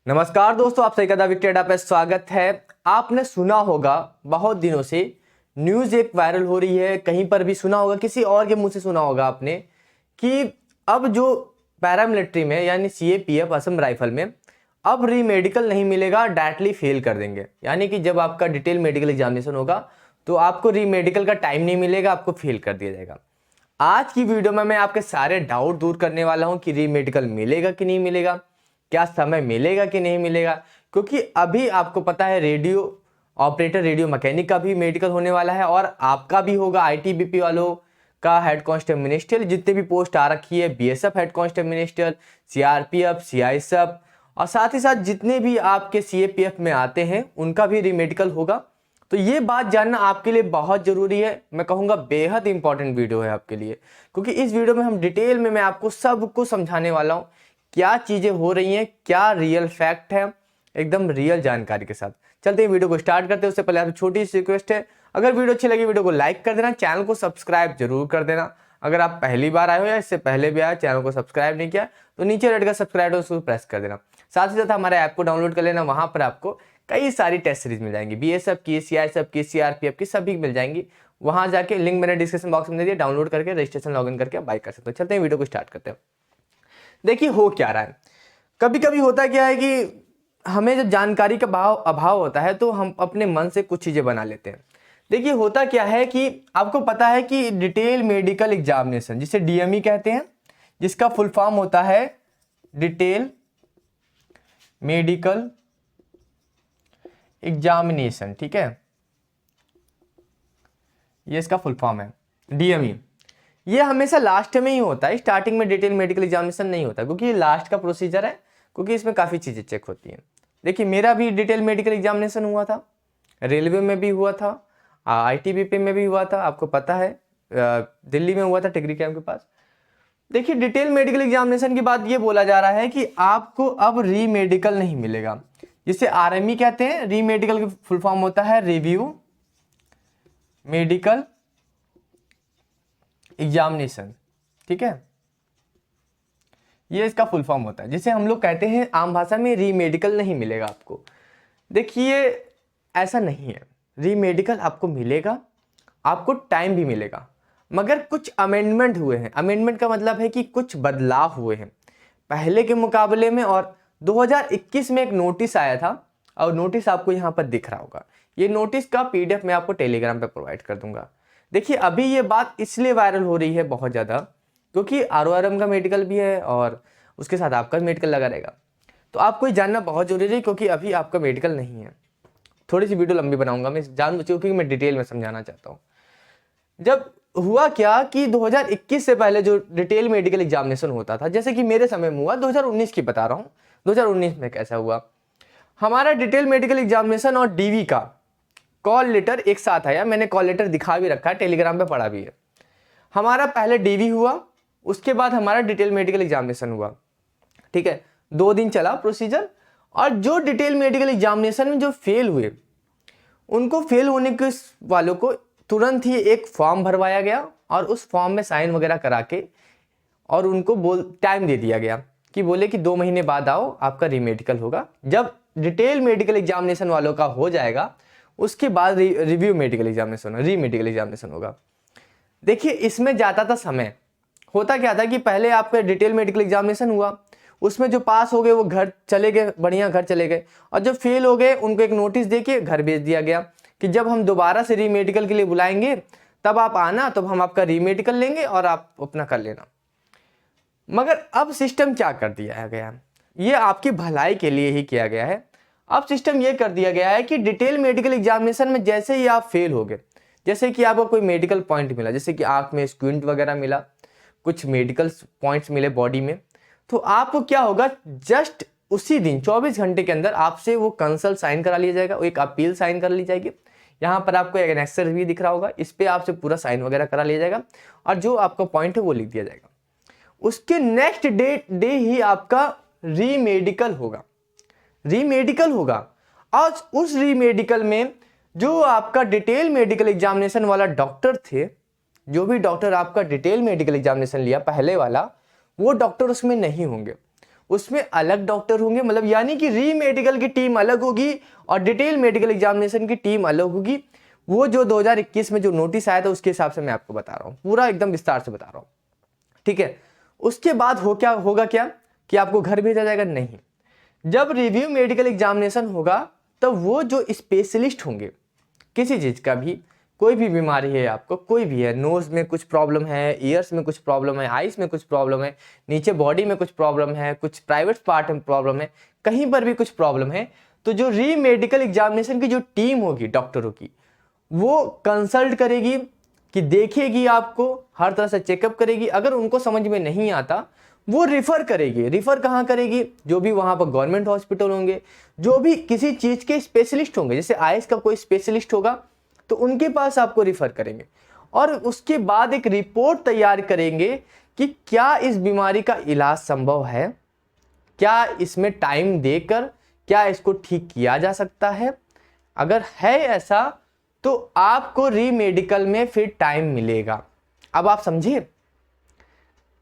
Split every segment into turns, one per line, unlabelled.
नमस्कार दोस्तों, आप सही कदा विक्टेडा पे स्वागत है। आपने सुना होगा बहुत दिनों से न्यूज़ एक वायरल हो रही है, कहीं पर भी सुना होगा, किसी और के मुंह से सुना होगा आपने कि अब जो पैरामिलिट्री में यानी सीएपीएफ असम राइफल में अब री मेडिकल नहीं मिलेगा, डायरेक्टली फेल कर देंगे। यानी कि जब आपका डिटेल मेडिकल एग्जामिनेशन होगा तो आपको री मेडिकल का टाइम नहीं मिलेगा, आपको फेल कर दिया जाएगा। आज की वीडियो में मैं आपके सारे डाउट दूर करने वाला हूं कि री मेडिकल मिलेगा कि नहीं मिलेगा, क्या समय मिलेगा कि नहीं मिलेगा। क्योंकि अभी आपको पता है रेडियो ऑपरेटर, रेडियो मैकेनिक का भी मेडिकल होने वाला है और आपका भी होगा। आईटीबीपी वालों का हेड कांस्टेबल मिनिस्ट्रियल जितने भी पोस्ट आ रखी है, BSF head constable ministerial, CRPF, CISF और साथ ही साथ जितने भी आपके सीएपीएफ में आते हैं उनका भी रीमेडिकल होगा। तो ये बात जानना आपके लिए बहुत जरूरी है, मैं कहूँगा बेहद इंपॉर्टेंट वीडियो है आपके लिए। क्योंकि इस वीडियो में हम डिटेल में मैं आपको सब कुछ समझाने वाला हूँ, क्या चीजें हो रही हैं, क्या रियल फैक्ट है, एकदम रियल जानकारी के साथ। चलते हैं वीडियो को स्टार्ट करते हैं। उससे पहले आपसे छोटी सी रिक्वेस्ट है, अगर वीडियो अच्छी लगी वीडियो को लाइक कर देना, चैनल को सब्सक्राइब जरूर कर देना। अगर आप पहली बार आए हो या इससे पहले भी आए, चैनल को सब्सक्राइब नहीं किया तो नीचे रेड का सब्सक्राइब उसको प्रेस कर देना। साथ ही साथ हमारे ऐप को डाउनलोड कर लेना, वहां पर आपको कई सारी टेस्ट सीरीज मिल जाएंगी, बीएसएफ की, सीआईएसएफ की, सीआरपीएफ की, सभी मिल जाएंगी। वहां जाके लिंक मैंने डिस्क्रिप्शन बॉक्स में दे दिया, डाउनलोड करके रजिस्ट्रेशन लॉगिन करके बाय कर सकते हो। चलते हैं वीडियो को स्टार्ट करते हैं। देखिए हो क्या रहा है, कभी कभी होता क्या है कि हमें जब जानकारी का अभाव होता है तो हम अपने मन से कुछ चीजें बना लेते हैं। देखिए होता क्या है कि आपको पता है कि डिटेल मेडिकल एग्जामिनेशन, जिसे डीएमई कहते हैं, जिसका फुल फॉर्म होता है डिटेल मेडिकल एग्जामिनेशन, ठीक है, ये इसका फुल फॉर्म है डीएमई। ये हमेशा लास्ट में ही होता है, स्टार्टिंग में डिटेल मेडिकल एग्जामिनेशन नहीं होता, क्योंकि ये लास्ट का प्रोसीजर है, क्योंकि इसमें काफ़ी चीज़ें चेक होती हैं। देखिए मेरा भी डिटेल मेडिकल एग्जामिनेशन हुआ था, रेलवे में भी हुआ था, आईटीबीपी में भी हुआ था, आपको पता है दिल्ली में हुआ था टिकरी कैंप के पास। देखिए डिटेल मेडिकल एग्जामिनेशन के बाद ये बोला जा रहा है कि आपको अब री मेडिकल नहीं मिलेगा, जिसे आरएमई कहते हैं। री मेडिकल का फुल फॉर्म होता है रिव्यू मेडिकल एग्जामिनेशन, ठीक है, ये इसका फुल फॉर्म होता है, जिसे हम लोग कहते हैं आम भाषा में री मेडिकल नहीं मिलेगा आपको। देखिए ऐसा नहीं है, री मेडिकल आपको मिलेगा, आपको टाइम भी मिलेगा, मगर कुछ अमेंडमेंट हुए हैं। अमेंडमेंट का मतलब है कि कुछ बदलाव हुए हैं पहले के मुकाबले में। और 2021 में एक नोटिस आया था, और नोटिस आपको यहाँ पर दिख रहा होगा। ये नोटिस का पीडीएफ मैं आपको टेलीग्राम पे प्रोवाइड कर दूंगा। देखिए अभी ये बात इसलिए वायरल हो रही है बहुत ज़्यादा, क्योंकि आरओआरएम का मेडिकल भी है और उसके साथ आपका मेडिकल लगा रहेगा। तो आपको ये जानना बहुत जरूरी है, क्योंकि अभी आपका मेडिकल नहीं है। थोड़ी सी वीडियो लंबी बनाऊंगा मैं जान, क्योंकि मैं डिटेल में समझाना चाहता हूँ। जब हुआ क्या कि 2021 से पहले जो डिटेल मेडिकल एग्जामिनेशन होता था, जैसे कि मेरे समय में हुआ, 2019 की बता रहा हूँ, 2019 में कैसा हुआ, हमारा डिटेल मेडिकल एग्जामिनेशन और डीवी का कॉल लेटर एक साथ आया। मैंने कॉल लेटर दिखा भी रखा है, टेलीग्राम पे पढ़ा भी है। हमारा पहले डीवी हुआ, उसके बाद हमारा डिटेल मेडिकल एग्जामिनेशन हुआ, ठीक है, 2 दिन चला प्रोसीजर। और जो डिटेल मेडिकल एग्जामिनेशन में जो फेल हुए, उनको फेल होने के वालों को तुरंत ही एक फॉर्म भरवाया गया और उस फॉर्म में साइन वगैरह करा के और उनको टाइम दे दिया गया कि बोले कि 2 महीने बाद आओ, आपका रीमेडिकल होगा। जब डिटेल मेडिकल एग्जामिनेशन वालों का हो जाएगा उसके बाद review medical examination, re-medical examination होगा। देखिए इसमें जाता था समय। होता क्या था कि पहले आपका डिटेल मेडिकल एग्जामिनेशन हुआ, उसमें जो पास हो गए वो घर चले गए, बढ़िया घर चले गए, और जो फेल हो गए उनको एक नोटिस देके घर भेज दिया गया कि जब हम दोबारा से रीमेडिकल के लिए बुलाएंगे तब आप आना, तब हम आपका रीमेडिकल लेंगे और आप अपना कर लेना। मगर अब सिस्टम क्या कर दिया गया, ये आपकी भलाई के लिए ही किया गया है। अब सिस्टम ये कर दिया गया है कि डिटेल मेडिकल एग्जामिनेशन में जैसे ही आप फेल हो गए, जैसे कि आपको कोई मेडिकल पॉइंट मिला, जैसे कि आंख में स्क्विंट वगैरह मिला, कुछ मेडिकल पॉइंट्स मिले बॉडी में, तो आपको क्या होगा, जस्ट उसी दिन 24 घंटे के अंदर आपसे वो कंसल्ट साइन करा लिया जाएगा, एक अपील साइन कर ली जाएगी। यहाँ पर आपको एक एनेक्सर भी दिख रहा होगा, इस पे आपसे पूरा साइन वगैरह करा लिया जाएगा और जो आपका पॉइंट है वो लिख दिया जाएगा। उसके नेक्स्ट डे ही आपका रीमेडिकल होगा, रीमेडिकल होगा। और उस रीमेडिकल में जो आपका डिटेल मेडिकल एग्जामिनेशन वाला डॉक्टर थे, जो भी डॉक्टर आपका डिटेल मेडिकल एग्जामिनेशन लिया पहले वाला, वो डॉक्टर उसमें नहीं होंगे। उसमें अलग डॉक्टर होंगे, मतलब यानी कि री मेडिकल की टीम अलग होगी और डिटेल मेडिकल एग्जामिनेशन की टीम अलग होगी। वो जो 2021 में जो नोटिस आया था उसके हिसाब से मैं आपको बता रहा हूँ, पूरा एकदम विस्तार से बता रहा हूँ, ठीक है। उसके बाद होगा क्या कि आपको घर भेजा जाएगा? नहीं। जब रिव्यू मेडिकल एग्जामिनेशन होगा तब वो जो स्पेशलिस्ट होंगे किसी चीज़ का भी, कोई भी बीमारी है आपको, कोई भी है, नोज में कुछ प्रॉब्लम है, ईयर्स में कुछ प्रॉब्लम है, आइस में कुछ प्रॉब्लम है, नीचे बॉडी में कुछ प्रॉब्लम है, कुछ प्राइवेट पार्ट में प्रॉब्लम है, कहीं पर भी कुछ प्रॉब्लम है, तो जो री मेडिकल एग्जामिनेशन की जो टीम होगी डॉक्टरों की, वो कंसल्ट करेगी कि देखेगी आपको, हर तरह से चेकअप करेगी। अगर उनको समझ में नहीं आता वो रिफ़र करेगी। रिफ़र कहाँ करेगी? जो भी वहाँ पर गवर्नमेंट हॉस्पिटल होंगे, जो भी किसी चीज़ के स्पेशलिस्ट होंगे, जैसे आइस का कोई स्पेशलिस्ट होगा तो उनके पास आपको रिफ़र करेंगे और उसके बाद एक रिपोर्ट तैयार करेंगे कि क्या इस बीमारी का इलाज संभव है, क्या इसमें टाइम देकर क्या इसको ठीक किया जा सकता है। अगर है ऐसा तो आपको री मेडिकल में फिर टाइम मिलेगा। अब आप समझिए,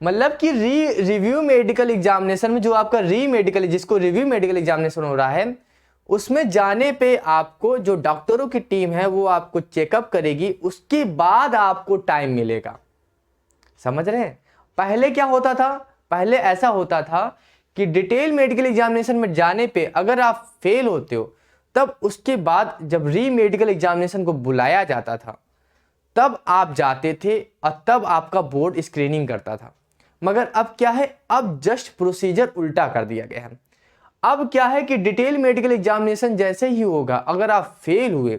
मतलब कि रिव्यू मेडिकल एग्जामिनेशन में जो आपका री मेडिकल, जिसको रिव्यू मेडिकल एग्जामिनेशन हो रहा है, उसमें जाने पे आपको जो डॉक्टरों की टीम है वो आपको चेकअप करेगी, उसके बाद आपको टाइम मिलेगा। समझ रहे हैं? पहले क्या होता था? पहले ऐसा होता था कि डिटेल मेडिकल एग्जामिनेशन में जाने पे अगर आप फेल होते हो तब उसके बाद जब री मेडिकल एग्जामिनेशन को बुलाया जाता था तब आप जाते थे और तब आपका बोर्ड स्क्रीनिंग करता था। मगर अब क्या है? अब जस्ट प्रोसीजर उल्टा कर दिया गया है। अब क्या है कि डिटेल मेडिकल एग्जामिनेशन जैसे ही होगा, अगर आप फेल हुए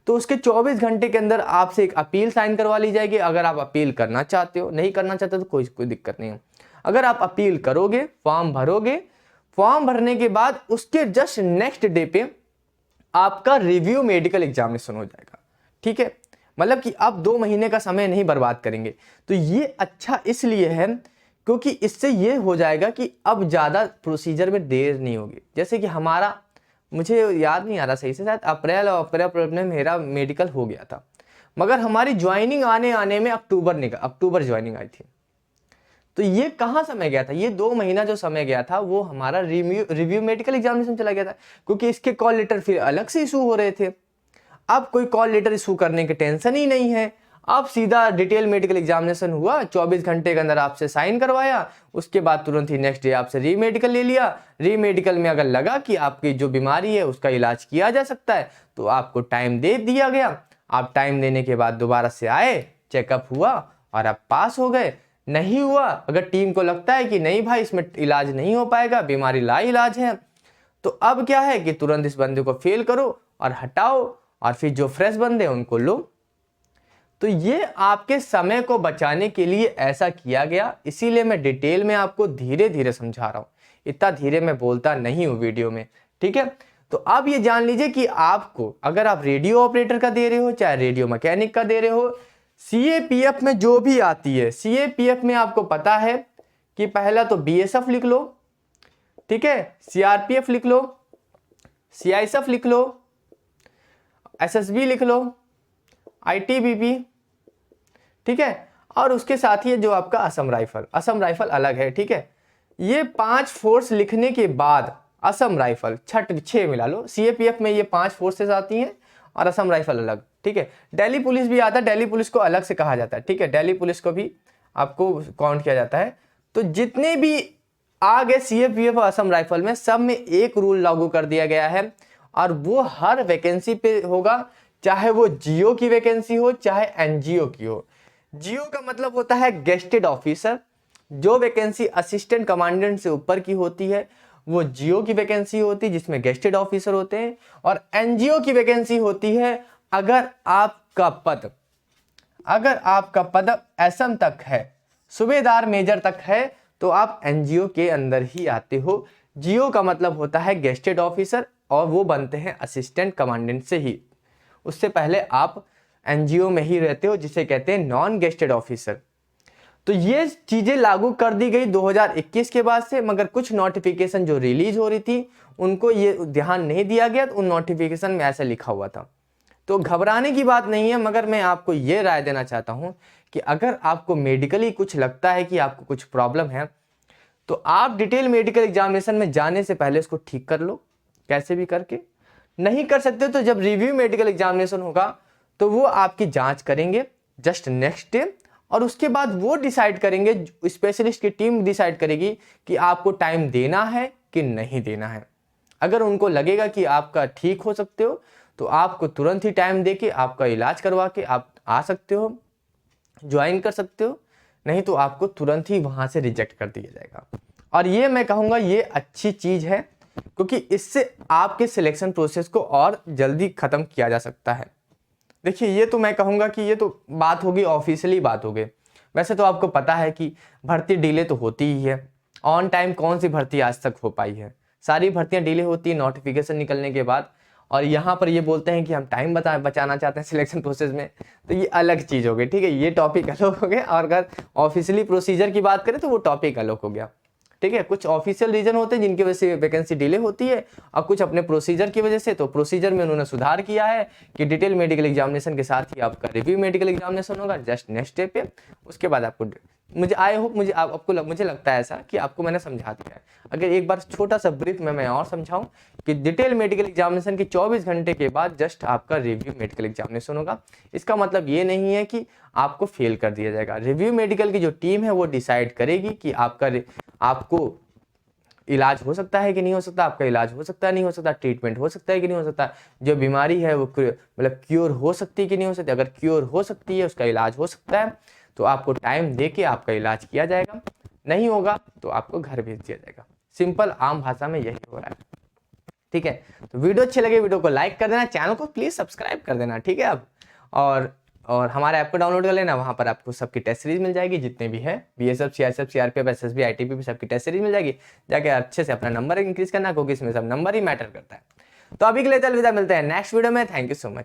तो उसके 24 घंटे के अंदर आपसे एक अपील साइन करवा ली जाएगी। अगर आप अपील करना चाहते हो, नहीं करना चाहते तो कोई दिक्कत नहीं है। अगर आप अपील करोगे, फॉर्म भरोगे, फॉर्म भरने के बाद उसके जस्ट नेक्स्ट डे पे आपका रिव्यू मेडिकल एग्जामिनेशन हो जाएगा, ठीक है। मतलब कि आप 2 महीने का समय नहीं बर्बाद करेंगे। तो ये अच्छा इसलिए है क्योंकि इससे ये हो जाएगा कि अब ज़्यादा प्रोसीजर में देर नहीं होगी। जैसे कि हमारा, मुझे याद नहीं आ रहा सही से, शायद अप्रैल में मेरा मेडिकल हो गया था, मगर हमारी ज्वाइनिंग आने में अक्टूबर ज्वाइनिंग आई थी। तो ये कहाँ समय गया था? ये 2 महीना जो समय गया था वो हमारा रिव्यू मेडिकल एग्जामिनेशन चला गया था, क्योंकि इसके कॉल लेटर फिर अलग से इशू हो रहे थे। अब कोई कॉल लेटर इशू करने की टेंशन ही नहीं है। अब सीधा डिटेल मेडिकल एग्जामिनेशन हुआ, 24 घंटे के अंदर आपसे साइन करवाया, उसके बाद तुरंत ही नेक्स्ट डे आपसे री मेडिकल ले लिया। री मेडिकल में अगर लगा कि आपकी जो बीमारी है उसका इलाज किया जा सकता है तो आपको टाइम दे दिया गया। आप टाइम देने के बाद दोबारा से आए, चेकअप हुआ और आप पास हो गए। नहीं हुआ, अगर टीम को लगता है कि नहीं भाई इसमें इलाज नहीं हो पाएगा, बीमारी लाइलाज है, तो अब क्या है कि तुरंत इस बंदे को फेल करो और हटाओ और फिर जो फ्रेश बंदे हैं उनको लो। तो ये आपके समय को बचाने के लिए ऐसा किया गया, इसीलिए मैं डिटेल में आपको धीरे धीरे समझा रहा हूँ। इतना धीरे मैं बोलता नहीं हूँ वीडियो में, ठीक है। तो आप ये जान लीजिए कि आपको, अगर आप रेडियो ऑपरेटर का दे रहे हो चाहे रेडियो मैकेनिक का दे रहे हो, सीएपीएफ में जो भी आती है, सीएपीएफ में आपको पता है कि पहला तो बीएसएफ लिख लो, ठीक है, सीआरपीएफ लिख लो, सीआईएसएफ लिख लो, एसएसबी लिख लो, आईटीबीपी, ठीक है, और उसके साथ ही जो आपका असम राइफल अलग है, ठीक है। ये 5 फोर्स लिखने के बाद असम राइफल 6 मिला लो। सीएपीएफ में ये 5 फोर्सेस आती हैं और असम राइफल अलग, ठीक है। दिल्ली पुलिस भी आता है, दिल्ली पुलिस को अलग से कहा जाता है, ठीक है, दिल्ली पुलिस को भी आपको काउंट किया जाता है। तो जितने भी आ गए सीएपीएफ और असम राइफल में, सब में एक रूल लागू कर दिया गया है और वो हर वैकेंसी पे होगा, चाहे वो जीओ की वैकेंसी हो चाहे एनजीओ की हो। जीओ का मतलब होता है गेस्टेड ऑफिसर। जो वैकेंसी असिस्टेंट कमांडेंट से ऊपर की होती है वो जीओ की वैकेंसी होती है, जिसमें गेस्टेड ऑफिसर होते हैं। और एनजीओ की वैकेंसी होती है अगर आपका पद एसएम तक है, सूबेदार मेजर तक है, तो आप एनजीओ के अंदर ही आते हो। जीओ का मतलब होता है गेस्टेड ऑफिसर और वो बनते हैं असिस्टेंट कमांडेंट से ही। उससे पहले आप एनजीओ में ही रहते हो, जिसे कहते हैं नॉन गेस्टेड ऑफिसर। तो ये चीजें लागू कर दी गई 2021 के बाद से, मगर कुछ नोटिफिकेशन जो रिलीज हो रही थी उनको ये ध्यान नहीं दिया गया, तो उन नोटिफिकेशन में ऐसा लिखा हुआ था। तो घबराने की बात नहीं है, मगर मैं आपको ये राय देना चाहता हूं कि अगर आपको मेडिकली कुछ लगता है कि आपको कुछ प्रॉब्लम है तो आप डिटेल मेडिकल एग्जामिनेशन में जाने से पहले इसको ठीक कर लो, कैसे भी करके। नहीं कर सकते तो जब रिव्यू मेडिकल एग्जामिनेशन होगा तो वो आपकी जांच करेंगे जस्ट नेक्स्ट डे, और उसके बाद वो डिसाइड करेंगे, स्पेशलिस्ट की टीम डिसाइड करेगी कि आपको टाइम देना है कि नहीं देना है। अगर उनको लगेगा कि आपका ठीक हो सकते हो तो आपको तुरंत ही टाइम दे के आपका इलाज करवा के आप आ सकते हो, ज्वाइन कर सकते हो, नहीं तो आपको तुरंत ही वहाँ से रिजेक्ट कर दिया जाएगा। और ये मैं कहूँगा ये अच्छी चीज़ है, क्योंकि इससे आपके सिलेक्शन प्रोसेस को और जल्दी ख़त्म किया जा सकता है। देखिए ये तो मैं कहूँगा कि ये तो बात होगी, ऑफिशियली बात होगी। वैसे तो आपको पता है कि भर्ती डिले तो होती ही है, ऑन टाइम कौन सी भर्ती आज तक हो पाई है, सारी भर्तियां डिले होती है नोटिफिकेशन निकलने के बाद। और यहाँ पर ये बोलते हैं कि हम टाइम बचाना चाहते हैं सिलेक्शन प्रोसेस में, तो ये अलग चीज़ हो गई, ठीक है, ये टॉपिक अलग हो गया। और अगर ऑफिशियली प्रोसीजर की बात करें तो वो टॉपिक अलग हो गया, ठीक है। कुछ ऑफिशियल रीजन होते हैं जिनकी वजह से वैकेंसी डिले होती है, और कुछ अपने प्रोसीजर की वजह से। तो प्रोसीजर में उन्होंने सुधार किया है कि डिटेल मेडिकल एग्जामिनेशन के साथ ही आपका रिव्यू मेडिकल एग्जामिनेशन होगा जस्ट नेक्स्ट डे पे। उसके बाद आपको, मुझे आई होप मुझे लगता है ऐसा कि आपको मैंने समझा दिया है। अगर एक बार छोटा सा ब्रीफ में मैं और समझाऊं कि डिटेल मेडिकल एग्जामिनेशन के 24 घंटे के बाद जस्ट आपका रिव्यू मेडिकल एग्जामिनेशन होगा। इसका मतलब ये नहीं है कि आपको फेल कर दिया जाएगा। रिव्यू मेडिकल की जो टीम है वो डिसाइड करेगी कि आपको इलाज हो सकता है कि नहीं हो सकता, आपका इलाज हो सकता है नहीं हो सकता, ट्रीटमेंट हो सकता है कि नहीं हो सकता, जो बीमारी है वो मतलब क्योर हो सकती है कि नहीं हो सकती। अगर क्योर हो सकती है, उसका इलाज हो सकता है, तो आपको टाइम दे के आपका इलाज किया जाएगा। नहीं होगा तो आपको घर भेज दिया जाएगा। सिंपल आम भाषा में यही हो रहा है, ठीक है। तो वीडियो अच्छे लगे वीडियो को लाइक कर देना, चैनल को प्लीज सब्सक्राइब कर देना, ठीक है। अब और हमारे ऐप को डाउनलोड कर लेना, वहाँ पर आपको सबकी टेस्ट सीरीज मिल जाएगी, जितने भी है BSF, CRPF, CRPF, SSB, ITBP, सबकी टेस्ट सीरीज मिल जाएगी। जाके अच्छे से अपना नंबर इंक्रीज करना, क्योंकि इसमें सब नंबर ही मैटर करता है। तो अभी के लिए अलविदा, मिलते हैं नेक्स्ट वीडियो में। Thank you so much.